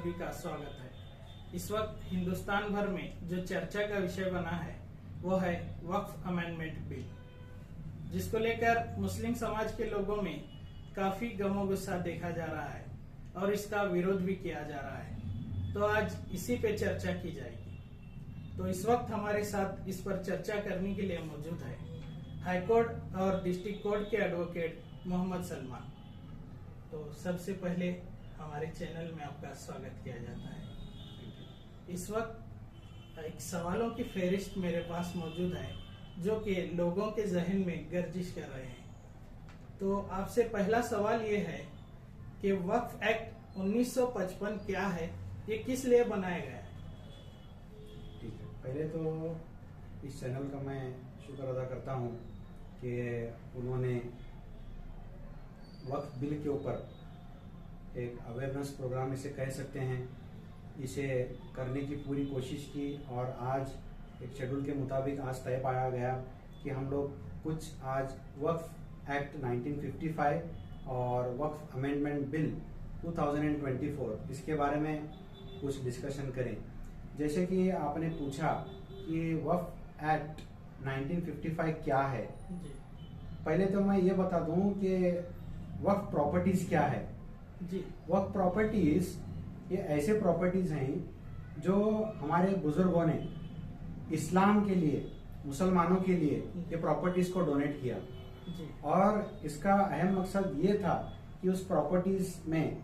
सभी का स्वागत है। इस वक्त हिंदुस्तान भर में जो चर्चा का विषय बना है वो है वक्फ अमेंडमेंट बिल, जिसको लेकर मुस्लिम समाज के लोगों में काफी गमो गुस्सा देखा जा रहा है और इसका विरोध भी किया जा रहा है। तो आज इसी पे चर्चा की जाएगी। तो इस वक्त हमारे साथ इस पर चर्चा करने के लिए मौजूद है हाईकोर्ट और डिस्ट्रिक्ट कोर्ट के एडवोकेट मोहम्मद सलमान। तो सबसे पहले हमारे चैनल में आपका स्वागत किया जाता है। इस वक्त एक सवालों की फेहरिस्त मेरे पास मौजूद है जो कि लोगों के जहन में गर्जिश कर रहे हैं। तो आपसे पहला सवाल ये है कि वक्फ एक्ट 1955 क्या है, ये किस लिए बनाया गया है? ठीक है, पहले तो इस चैनल का मैं शुक्र अदा करता हूँ कि उन्होंने वक्फ बिल के ऊपर एक अवेयरनेस प्रोग्राम इसे कह सकते हैं, इसे करने की पूरी कोशिश की और आज एक शेड्यूल के मुताबिक आज तय पाया गया कि हम लोग कुछ आज वक्फ एक्ट 1955 और वक्फ अमेंडमेंट बिल 2024 इसके बारे में कुछ डिस्कशन करें। जैसे कि आपने पूछा कि वक्फ एक्ट 1955 क्या है, पहले तो मैं ये बता दूं कि वक्फ प्रॉपर्टीज क्या है। जी, वक्फ प्रॉपर्टीज ये ऐसे प्रॉपर्टीज हैं जो हमारे बुजुर्गों ने इस्लाम के लिए, मुसलमानों के लिए ये प्रॉपर्टीज को डोनेट किया जी, और इसका अहम मकसद ये था कि उस प्रॉपर्टीज में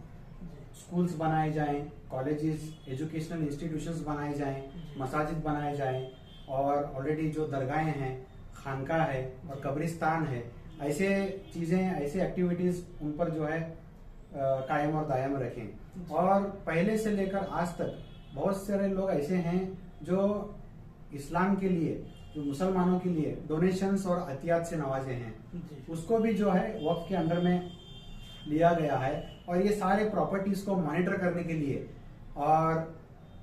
स्कूल्स बनाए जाएं, कॉलेजेस, एजुकेशनल इंस्टीट्यूशंस बनाए जाएं, मसाजिद बनाए जाएं और ऑलरेडी जो दरगाहें हैं, खानका है और कब्रिस्तान है, ऐसे चीजें, ऐसे एक्टिविटीज उन पर जो है कायम और दायम रखें। और पहले से लेकर आज तक बहुत सारे लोग ऐसे हैं जो इस्लाम के लिए, जो मुसलमानों के लिए डोनेशंस और अतियात से नवाजे हैं, उसको भी जो है वक्फ के अंडर में लिया गया है। और ये सारे प्रॉपर्टीज को मॉनिटर करने के लिए और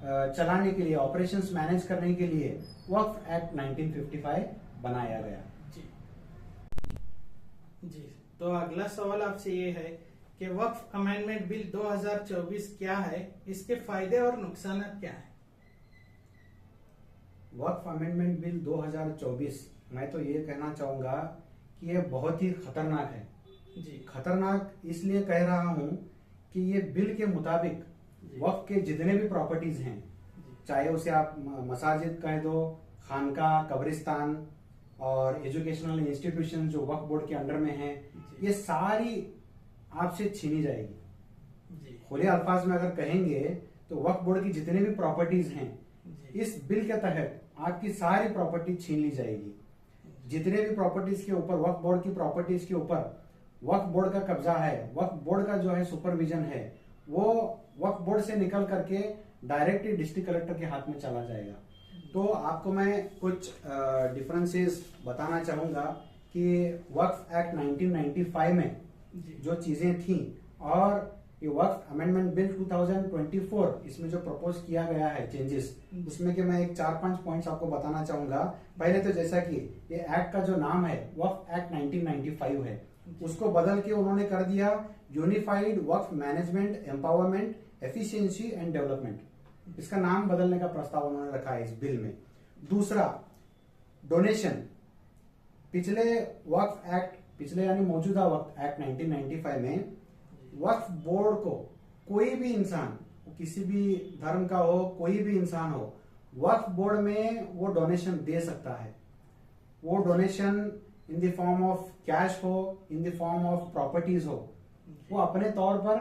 चलाने के लिए, ऑपरेशंस मैनेज करने के लिए वक्फ एक्ट 1955 बनाया गया। जी, तो अगला सवाल आपसे ये है कि वक्फ अमेंडमेंट बिल 2024 क्या है, इसके फायदे और नुकसान क्या है? वक्फ अमेंडमेंट बिल 2024 मैं तो ये कहना चाहूंगा कि ये बहुत ही खतरनाक है। जी, खतरनाक इसलिए कह रहा हूं कि ये बिल के मुताबिक वक्फ के जितने भी प्रॉपर्टीज हैं, चाहे उसे आप मसाजिद कह दो, खानका, कब्रिस्तान और एजुकेशनल इंस्टीट्यूशन जो वक्फ बोर्ड के अंडर में हैं, ये सारी आपसे छीनी जाएगी। खुले अल्फाज में अगर कहेंगे तो वक्फ बोर्ड की जितने भी प्रॉपर्टीज हैं, इस बिल के तहत आपकी सारी प्रॉपर्टी छीन ली जाएगी। जितने भी प्रॉपर्टीज के ऊपर, वक्फ बोर्ड की प्रॉपर्टीज के ऊपर वक्फ बोर्ड का कब्जा है, वक्फ बोर्ड का जो है सुपरविजन है, वो वक्फ बोर्ड से निकल करके डायरेक्टली डिस्ट्रिक्ट कलेक्टर के हाथ में चला जाएगा। तो आपको मैं कुछ डिफरेंसेस बताना चाहूंगा कि वक्फ एक्ट 1995 में जो चीजें थी और ये वक्फ अमेंडमेंट बिल 2024 इसमें जो प्रपोज किया गया है चेंजेस, उसमें कि मैं एक 4-5 पॉइंट्स आपको बताना चाहूंगा। पहले तो जैसा कि ये एक्ट का जो नाम है वक्फ एक्ट 1995 है, उसको बदल के उन्होंने कर दिया unified Waqf management empowerment efficiency and development. इसका नाम बदलने का प्रस्ताव उन्होंने रखा है इस बिल में। दूसरा, डोनेशन। पिछले वक्फ एक्ट, पिछले यानी मौजूदा वक्फ एक्ट 1995 में वक्फ बोर्ड को कोई भी इंसान, किसी भी धर्म का हो, कोई भी इंसान हो, वक्फ बोर्ड में वो डोनेशन दे सकता है। वो donation in the form of cash हो, in the form of properties हो, वो अपने तौर पर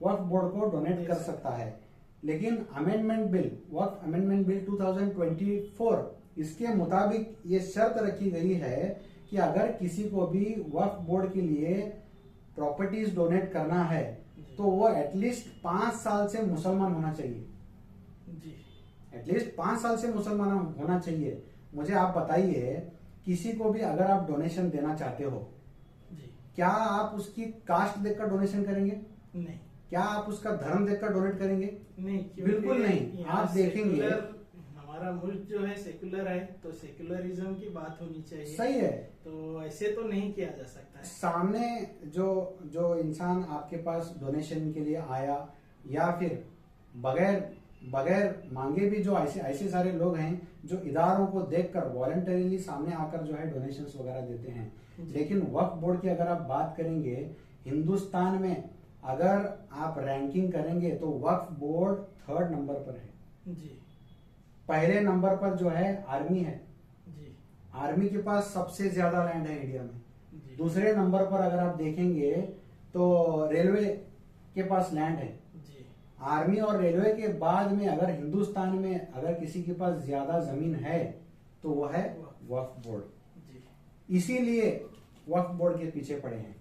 वक्फ बोर्ड को डोनेट कर सकता है। लेकिन अमेंडमेंट बिल, वक्फ अमेंडमेंट बिल 2024, इसके मुताबिक ये शर्त रखी गई है कि अगर किसी को भी वक्फ बोर्ड के लिए प्रॉपर्टीज डोनेट करना है तो वो एटलीस्ट 5 साल से मुसलमान होना चाहिए। जी, एटलीस्ट 5 साल से मुसलमान होना चाहिए। मुझे आप बताइए, किसी को भी अगर आप डोनेशन देना चाहते हो, जी, क्या आप उसकी कास्ट देखकर डोनेशन करेंगे? नहीं। क्या आप उसका धर्म देखकर डोनेट करेंगे? नहीं, बिल्कुल नहीं। आप देखेंगे हमारा मुल्क जो है सेकुलर है, तो सेकुलरिज्म की बात होनी चाहिए। सही है, तो ऐसे तो नहीं किया जा सकता है। सामने जो इंसान आपके पास डोनेशन के लिए आया या फिर बगैर बगैर मांगे भी जो ऐसे ऐसे सारे लोग हैं जो इदारों को देखकर वॉलंटरीली सामने आकर जो है डोनेशंस वगैरह देते हैं। लेकिन वक्फ बोर्ड की अगर आप बात करेंगे हिंदुस्तान में, अगर आप रैंकिंग करेंगे तो वक्फ बोर्ड 3rd नंबर पर है जी। पहले नंबर पर जो है आर्मी है जी। आर्मी के पास सबसे ज्यादा लैंड है इंडिया में। जी। दूसरे नंबर पर अगर आप देखेंगे तो रेलवे के पास लैंड है। जी। आर्मी और रेलवे के बाद में अगर हिंदुस्तान में अगर किसी के पास ज्यादा जमीन है तो वो है वक्फ बोर्ड। जी। इसीलिए वक्फ बोर्ड के पीछे पड़े हैं।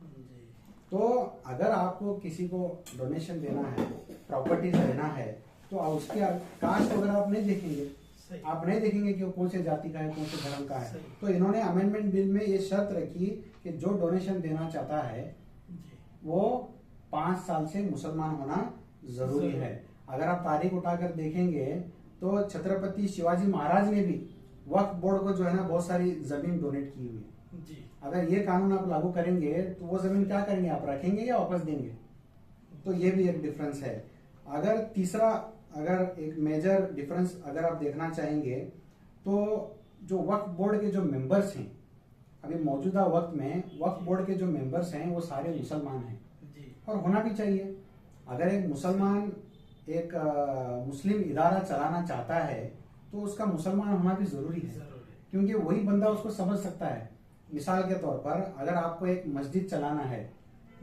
जी। तो अगर आपको किसी को डोनेशन देना है, प्रॉपर्टीज देना है, तो आप उसके कास्ट वगैरह आप नहीं देखेंगे। सही। आप नहीं देखेंगे कि वो कौन से जाति का है, कौन से धर्म का है। सही। तो इन्होंने अमेंडमेंट बिल में ये शर्त रखी कि जो डोनेशन देना चाहता है जी। वो 5 साल से मुसलमान होना जरूरी है। अगर आप तारीख उठाकर देखेंगे तो छत्रपति शिवाजी महाराज ने भी वक्फ बोर्ड को जो है ना बहुत सारी जमीन डोनेट की हुई है। जी। अगर ये कानून आप लागू करेंगे तो वो जमीन क्या करेंगे, आप रखेंगे या वापस देंगे? तो ये भी एक डिफरेंस है। अगर तीसरा, अगर एक मेजर डिफरेंस अगर आप देखना चाहेंगे तो जो वक्फ बोर्ड के जो मेंबर्स हैं अभी मौजूदा वक्त में, वक्फ बोर्ड के जो मेंबर्स हैं वो सारे मुसलमान हैं जी। और होना भी चाहिए। अगर एक मुसलमान एक मुस्लिम इदारा चलाना चाहता है तो उसका मुसलमान होना भी जरूरी है, क्योंकि वही बंदा उसको समझ सकता है। मिसाल के तौर पर अगर आपको एक मस्जिद चलाना है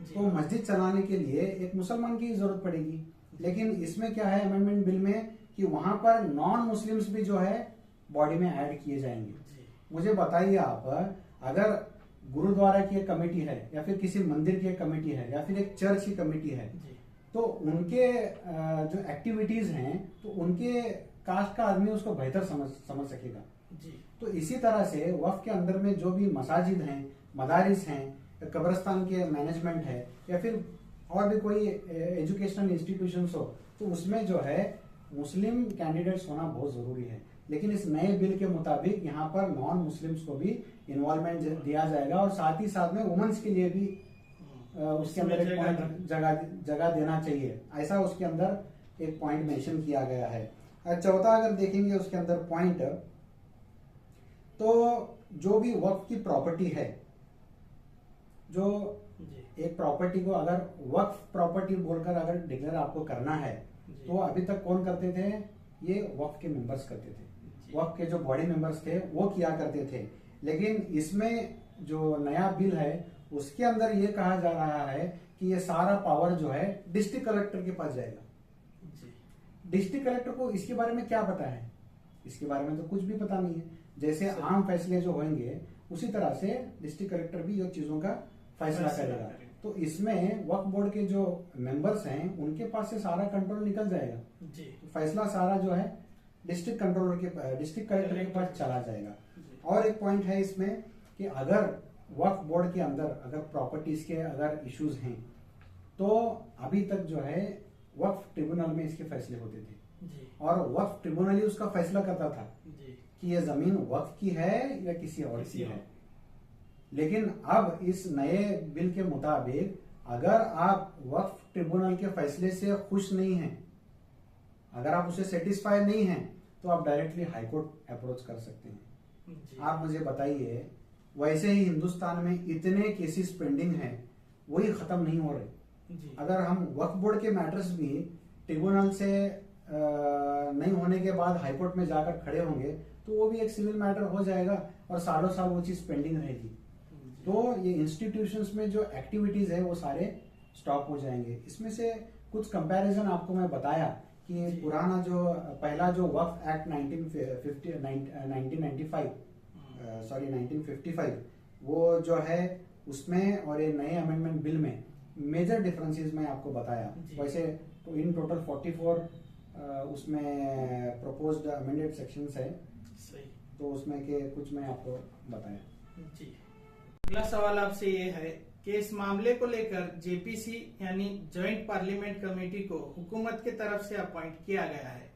तो मस्जिद चलाने के लिए एक मुसलमान की जरूरत पड़ेगी। लेकिन इसमें क्या है अमेंडमेंट बिल में कि वहां पर नॉन मुस्लिम्स भी जो है बॉडी में ऐड किए जाएंगे। मुझे बताइए आप, अगर गुरुद्वारा की एक कमेटी है या फिर किसी मंदिर की एक कमेटी है या फिर एक चर्च की कमेटी है, तो उनके जो एक्टिविटीज हैं तो उनके कास्ट का आदमी उसको बेहतर समझ सकेगा। जी। तो इसी तरह से वक्फ के अंदर में जो भी मसाजिद हैं, मदारिस हैं, कब्रिस्तान के मैनेजमेंट है या फिर और भी कोई एजुकेशनल इंस्टीट्यूशंस हो, तो उसमें जो है मुस्लिम कैंडिडेट्स होना बहुत जरूरी है। लेकिन इस नए बिल के मुताबिक यहाँ पर नॉन मुस्लिम्स को भी इन्वॉल्वमेंट दिया जाएगा और साथ ही साथ में वुमेन्स के लिए भी उसके अंदर एक पॉइंट जगह देना चाहिए, ऐसा उसके अंदर एक पॉइंट मेंशन किया गया है। चौथा अगर देखेंगे उसके अंदर पॉइंट, तो जो भी वक्फ की प्रॉपर्टी है, जो एक प्रॉपर्टी को अगर वक्फ प्रॉपर्टी बोलकर अगर डिक्लेयर आपको करना है तो अभी तक कौन करते थे? ये वक्फ के मेंबर्स करते थे, वक्फ के जो बॉडी मेंबर्स थे वो किया करते थे। लेकिन इसमें जो नया बिल है उसके अंदर ये कहा जा रहा है कि ये सारा पावर जो है डिस्ट्रिक्ट कलेक्टर के पास जाएगा। डिस्ट्रिक्ट कलेक्टर को इसके बारे में क्या पता है? इसके बारे में तो कुछ भी पता नहीं है। जैसे आम फैसले जो होंगे उसी तरह से डिस्ट्रिक्ट कलेक्टर भी ये चीजों का फैसला करेगा। तो इसमें वक्फ बोर्ड के जो मेंबर्स हैं उनके पास से सारा कंट्रोल निकल जाएगा। तो फैसला सारा जो है डिस्ट्रिक्ट कलेक्टर के पास चला जाएगा। और एक पॉइंट है इसमें कि अगर वक्फ बोर्ड के अंदर अगर प्रॉपर्टीज के अगर इश्यूज हैं तो अभी तक जो है वक्फ ट्रिब्यूनल में इसके फैसले होते थे और वक्फ ट्रिब्यूनल ही उसका फैसला करता था कि यह जमीन वक्फ की है या किसी और की है। लेकिन अब इस नए बिल के मुताबिक अगर आप वक्फ ट्रिब्यूनल के फैसले से खुश नहीं हैं, अगर आप उसे सेटिस्फाई नहीं हैं, तो आप डायरेक्टली हाईकोर्ट अप्रोच कर सकते हैं। आप मुझे बताइए, वैसे ही हिंदुस्तान में इतने केसेस पेंडिंग हैं, वही खत्म नहीं हो रहे। अगर हम वक्फ बोर्ड के मैटर्स भी ट्रिब्यूनल से नहीं होने के बाद हाईकोर्ट में जाकर खड़े होंगे तो वो भी एक सिविल मैटर हो जाएगा और सालों साल वो चीज पेंडिंग रहेगी। तो ये इंस्टीट्यूशंस में जो एक्टिविटीज है वो सारे स्टॉप हो जाएंगे। इसमें से कुछ कंपैरिजन आपको मैं बताया कि पुराना जो पहला जो वक्फ एक्ट 1955 वो जो है उसमें और ये नए अमेंडमेंट बिल में मेजर डिफरेंसेस मैं आपको बताया। वैसे तो इन टोटल 44 उसमें प्रोपोज्ड अमेंडेड सेक्शंस है, तो उसमें के कुछ मैं आपको बताया। जी। अगला सवाल आपसे ये है कि इस मामले को लेकर जेपीसी यानी जॉइंट पार्लियामेंट कमेटी को हुकूमत की तरफ से अपॉइंट किया गया है,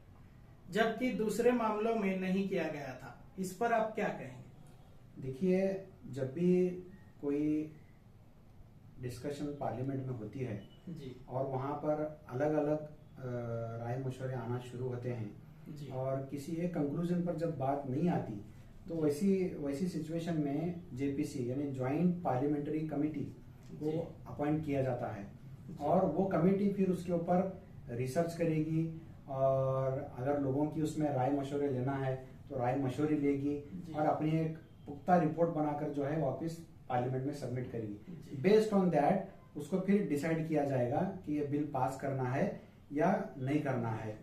जबकि दूसरे मामलों में नहीं किया गया था। इस पर आप क्या कहेंगे? देखिए, जब भी कोई डिस्कशन पार्लियामेंट में होती है जी। और वहां पर अलग अलग राय मशवरे आना शुरू होते हैं जी। और किसी एक कंक्लूजन पर जब बात नहीं आती तो वैसी सिचुएशन में जेपीसी यानी ज्वाइंट पार्लियामेंट्री कमेटी को अपॉइंट किया जाता है और वो कमेटी फिर उसके ऊपर रिसर्च करेगी और अगर लोगों की उसमें राय मशवरे लेना है तो राय मशवरे लेगी और अपनी एक पुख्ता रिपोर्ट बनाकर जो है वापस पार्लियामेंट में सबमिट करेगी। बेस्ड ऑन दैट उसको फिर डिसाइड किया जाएगा कि ये बिल पास करना है या नहीं करना है।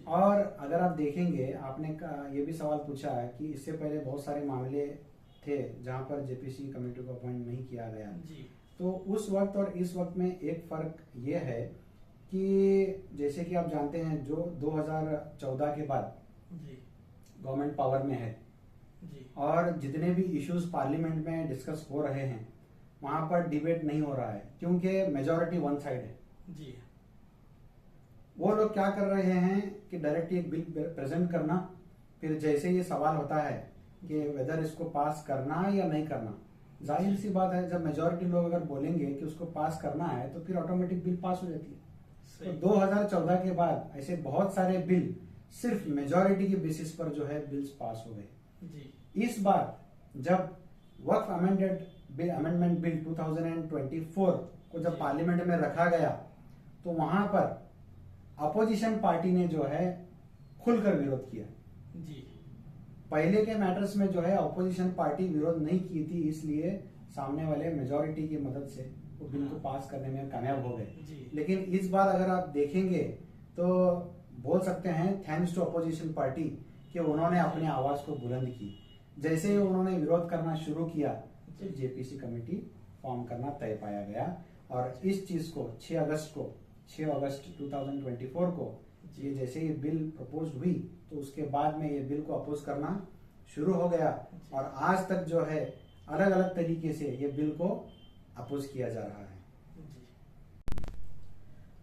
और अगर आप देखेंगे, आपने ये भी सवाल पूछा है कि इससे पहले बहुत सारे मामले थे जहां पर जेपीसी कमेटी को अपॉइंट नहीं किया गया जी। तो उस वक्त और इस वक्त में एक फर्क ये है कि जैसे कि आप जानते हैं जो 2014 के बाद गवर्नमेंट पावर में है जी। और जितने भी इश्यूज पार्लियामेंट में डिस्कस हो रहे हैं वहां पर डिबेट नहीं हो रहा है क्योंकि मेजॉरिटी वन साइड है जी। वो लोग क्या कर रहे हैं कि डायरेक्टली एक बिल प्रेजेंट करना, फिर जैसे ये सवाल होता है कि वेदर इसको पास करना या नहीं करना, जाहिर सी बात है जब मेजॉरिटी लोग अगर बोलेंगे कि उसको पास करना है तो फिर ऑटोमेटिक बिल पास हो जाती है। तो 2014 के बाद ऐसे बहुत सारे बिल सिर्फ मेजॉरिटी के बेसिस पर जो है बिल्स पास हो गए। इस बार जब वक्फ अमेंडमेंट बिल 2024 को जब पार्लियामेंट में रखा गया तो वहां पर अपोजिशन पार्टी ने जो है खुलकर विरोध किया जी। पहले के मैटर्स में जो है अपोजिशन पार्टी विरोध नहीं की थी, इसलिए सामने वाले मेजॉरिटी की मदद से वो बिल को पास करने में कामयाब हो गए। लेकिन इस बार अगर आप देखेंगे तो बोल सकते हैं थैंक्स टू अपोजिशन पार्टी कि उन्होंने अपनी आवाज को बुलंद की। जैसे ही उन्होंने विरोध करना शुरू किया तो जेपीसी कमेटी फॉर्म करना तय पाया गया और इस चीज को 6 अगस्त 2024 को ये जैसे ये बिल प्रपोज हुई तो उसके बाद में ये बिल को अपोज करना शुरू हो गया और आज तक जो है अलग अलग तरीके से ये बिल को अपोज किया जा रहा है।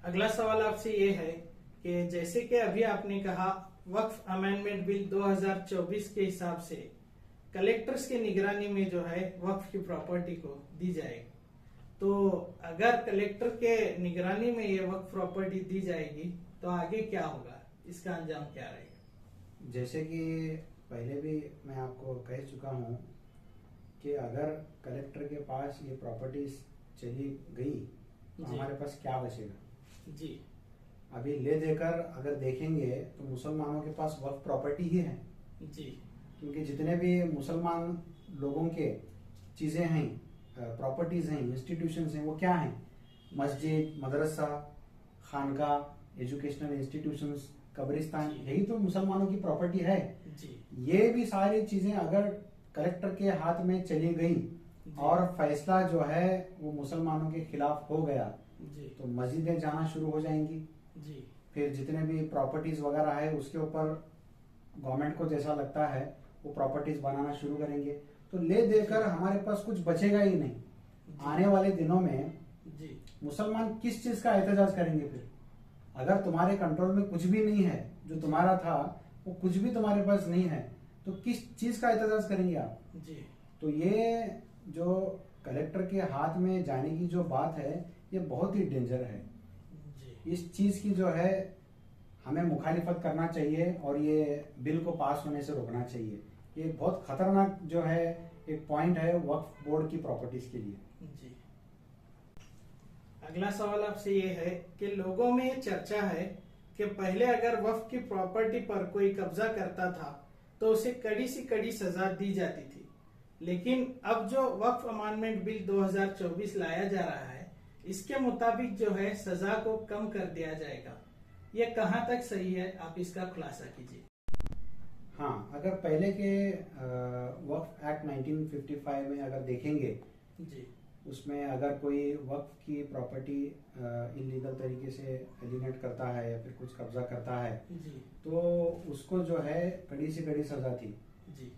अगला सवाल आपसे ये है कि जैसे कि अभी आपने कहा वक्फ अमेंडमेंट बिल 2024 के हिसाब से कलेक्टर्स की निगरानी में जो है वक्फ की प्रॉपर्टी को दी जाएगी, तो अगर कलेक्टर के निगरानी में ये वक्फ प्रॉपर्टी दी जाएगी तो आगे क्या होगा, इसका अंजाम क्या रहेगा? जैसे कि पहले भी मैं आपको कह चुका हूं कि अगर कलेक्टर के पास ये प्रॉपर्टीज चली गई तो हमारे पास क्या बचेगा जी। अभी ले देकर अगर देखेंगे तो मुसलमानों के पास वक्फ प्रॉपर्टी ही है जी, क्योंकि जितने भी मुसलमान लोगों के चीजें हैं, प्रॉपर्टीज हैं, इंस्टीट्यूशंस हैं, वो क्या हैं? मस्जिद, मदरसा, खानका, एजुकेशनल इंस्टीट्यूशंस, कब्रिस्तान, यही तो मुसलमानों की प्रॉपर्टी है जी। ये भी सारी चीजें अगर कलेक्टर के हाथ में चली गई और फैसला जो है वो मुसलमानों के खिलाफ हो गया जी। तो मस्जिदें जाना शुरू हो जाएंगी जी। फिर जितने भी प्रॉपर्टीज वगैरह है उसके ऊपर गवर्नमेंट को जैसा लगता है वो प्रॉपर्टीज बनाना शुरू करेंगे तो ले देकर हमारे पास कुछ बचेगा ही नहीं। आने वाले दिनों में जी। मुसलमान किस चीज का एहतजाज करेंगे? फिर अगर तुम्हारे कंट्रोल में कुछ भी नहीं है, जो तुम्हारा था वो कुछ भी तुम्हारे पास नहीं है, तो किस चीज का एहतजाज करेंगे आप? जी। तो ये जो कलेक्टर के हाथ में जाने की जो बात है ये बहुत ही डेंजर है जी। इस चीज की जो है हमें मुखालिफत करना चाहिए और ये बिल को पास होने से रोकना चाहिए। ये बहुत खतरनाक जो है एक पॉइंट है वक्फ बोर्ड की प्रॉपर्टीज के लिए। जी। अगला सवाल आपसे ये है कि लोगों में चर्चा है कि पहले अगर वक्फ की प्रॉपर्टी पर कोई कब्जा करता था तो उसे कड़ी से कड़ी सजा दी जाती थी, लेकिन अब जो वक्फ अमेंडमेंट बिल 2024 लाया जा रहा है इसके मुताबिक जो है सजा को कम कर दिया जाएगा। ये कहां तक सही है, आप इसका खुलासा कीजिए। हाँ, अगर पहले के वक्फ एक्ट 1955 में अगर देखेंगे जी, उसमें अगर कोई वक्फ की प्रॉपर्टी इलीगल तरीके से एलिनेट करता है या फिर कुछ कब्जा करता है जी, तो उसको जो है कड़ी से कड़ी सजा थी जी,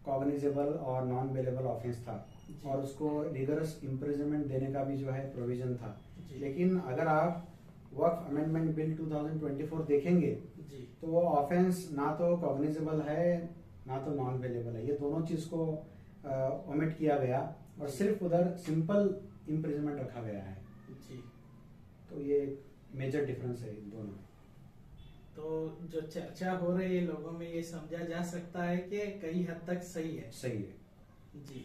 कॉग्निजेबल और नॉन बेलेबल ऑफेंस था और उसको रिगरस इम्प्रिजनमेंट देने का भी जो है प्रोविजन था। लेकिन अगर आप वक्फ अमेंडमेंट बिल 2024 देखेंगे जी, तो वो ऑफेंस ना तो कॉग्निजेबल है ना तो नॉन बेलेबल है, ये दोनों चीज को ओमिट किया गया और सिर्फ उधर सिंपल इम्प्रिजनमेंट रखा गया है। जी। तो ये मेजर डिफरेंस है इन दोनों में। तो जो चर्चा हो रही है लोगों में, ये समझा जा सकता है कि कई हद तक सही है। सही है जी।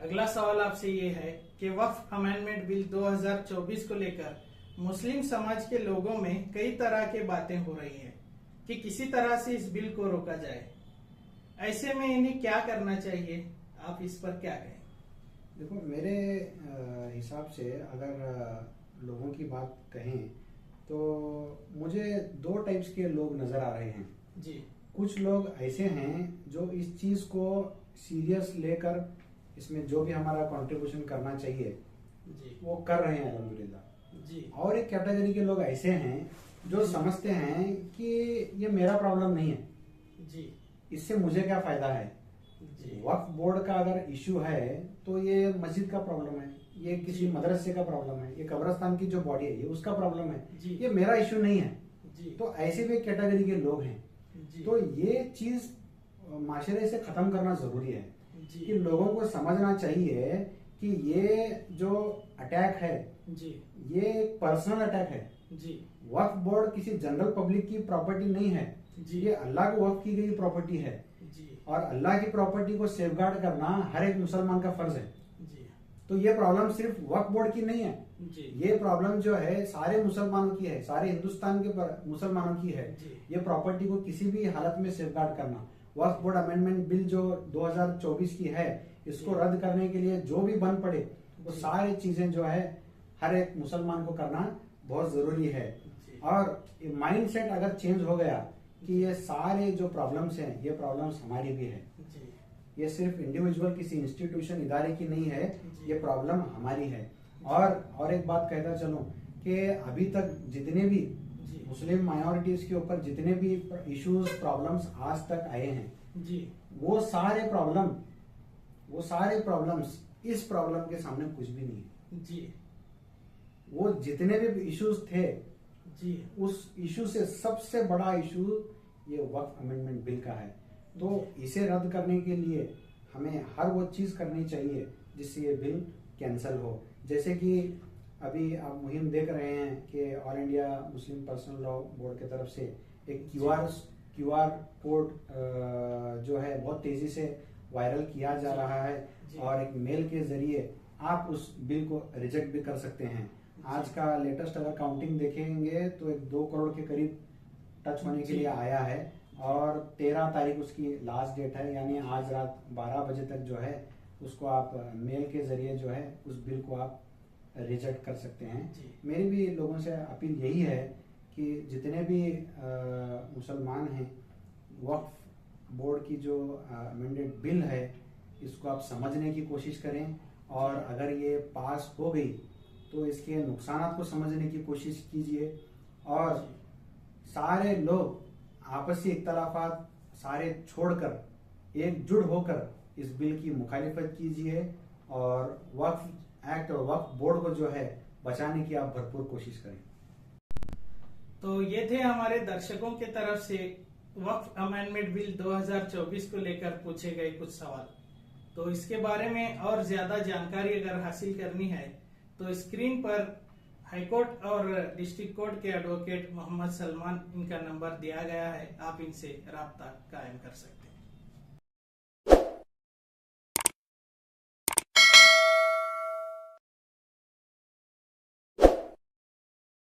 अगला सवाल आपसे ये है कि वक्फ अमेंडमेंट बिल 2024 को लेकर मुस्लिम समाज के लोगों में कई तरह की बातें हो रही हैं कि किसी तरह से इस बिल को रोका जाए। ऐसे में इन्हें क्या करना चाहिए, आप इस पर क्या कहें? देखो, मेरे हिसाब से अगर लोगों की बात कहें तो मुझे दो टाइप्स के लोग नजर आ रहे हैं जी। कुछ लोग ऐसे हैं जो इस चीज को सीरियस लेकर इसमें जो भी हमारा कंट्रीब्यूशन करना चाहिए जी वो कर रहे हैं अल्हम्दुलिल्लाह। जी। और एक कैटेगरी के लोग ऐसे हैं जो समझते हैं कि ये मेरा प्रॉब्लम नहीं है जी। इससे मुझे क्या फायदा है। जी। वक्फ बोर्ड का अगर इश्यू है तो ये मस्जिद का प्रॉब्लम है, ये किसी जी। मदरसे का प्रॉब्लम है, ये कब्रिस्तान की जो बॉडी है ये उसका प्रॉब्लम है, जी। ये मेरा इश्यू नहीं है। जी। तो ऐसे भी कैटेगरी के लोग हैं। जी। तो ये चीज माशरे से खत्म करना जरूरी है जी। कि लोगों को समझना चाहिए कि ये जो अटैक है जी। ये पर्सनल अटैक है। जी। वक्फ बोर्ड किसी जनरल पब्लिक की प्रॉपर्टी नहीं है, जी। ये अल्लाह को वक्फ की गई प्रॉपर्टी है जी। और अल्लाह की प्रॉपर्टी को सेफगार्ड करना हर एक मुसलमान का फर्ज है। जी। तो ये प्रॉब्लम सिर्फ वक्फ बोर्ड की नहीं है, जी। ये प्रॉब्लम जो है सारे मुसलमानों की है, सारे हिंदुस्तान के मुसलमानों की है। जी। ये प्रॉपर्टी को किसी भी हालत में सेफगार्ड करना। वक्फ बोर्ड अमेंडमेंट बिल जो 2024 की है इसको रद्द करने के लिए जो भी बन पड़े वो जी। सारी चीजें जो है हर एक मुसलमान को करना बहुत जरूरी है। जी। और माइंड सेट अगर चेंज हो गया कि ये सारे जो प्रॉब्लम्स हैं ये प्रॉब्लम्स हमारी भी है, जी। ये सिर्फ इंडिविजुअल किसी इंस्टीट्यूशन इदारे की नहीं है, जी। ये प्रॉब्लम हमारी है। और एक बात कहता चलूं कि अभी तक जितने भी जी। मुस्लिम माइनॉरिटीज के ऊपर जितने भी इश्यूज प्रॉब्लम्स आज तक आए हैं जी। वो सारे प्रॉब्लम्स इस प्रॉब्लम के सामने कुछ भी नहीं है। जी। वो जितने भी इश्यूज थे जी। उस इशू से सबसे बड़ा इशू ये वक्फ अमेंडमेंट बिल का है। तो इसे रद्द करने के लिए हमें हर वो चीज करनी चाहिए जिससे ये बिल कैंसिल हो। जैसे कि अभी आप मुहिम देख रहे हैं कि all India Muslim personal law board की तरफ से एक क्यूआर कोड जो है बहुत तेजी से वायरल किया जा रहा है और एक मेल के जरिए आप उस बिल को रिजेक्ट भी कर सकते हैं। आज का लेटेस्ट अगर काउंटिंग देखेंगे तो एक 2 करोड़ के करीब टच होने के लिए आया है और 13 तारीख उसकी लास्ट डेट है, यानी आज रात 12 बजे तक जो है उसको आप मेल के जरिए जो है उस बिल को आप रिजेक्ट कर सकते हैं। मेरी भी लोगों से अपील यही है कि जितने भी मुसलमान हैं वक्फ बोर्ड की जो अमेंडेड बिल है इसको आप समझने की कोशिश करें और अगर ये पास हो गई तो इसके नुकसानात को समझने की कोशिश कीजिए और सारे लोग आपसी इख्तलाफात सारे छोड़कर एकजुट होकर इस बिल की मुखालिफत कीजिए और वक्फ एक्ट और वक्फ बोर्ड को जो है बचाने की आप भरपूर कोशिश करें। तो ये थे हमारे दर्शकों की तरफ से वक्फ अमेंडमेंट बिल 2024 को लेकर पूछे गए कुछ सवाल। तो इसके बारे में और ज्यादा जानकारी अगर हासिल करनी है तो स्क्रीन पर हाईकोर्ट और डिस्ट्रिक्ट कोर्ट के एडवोकेट मोहम्मद सलमान इनका नंबर दिया गया है, आप इनसे राब्ता कायम कर सकते हैं।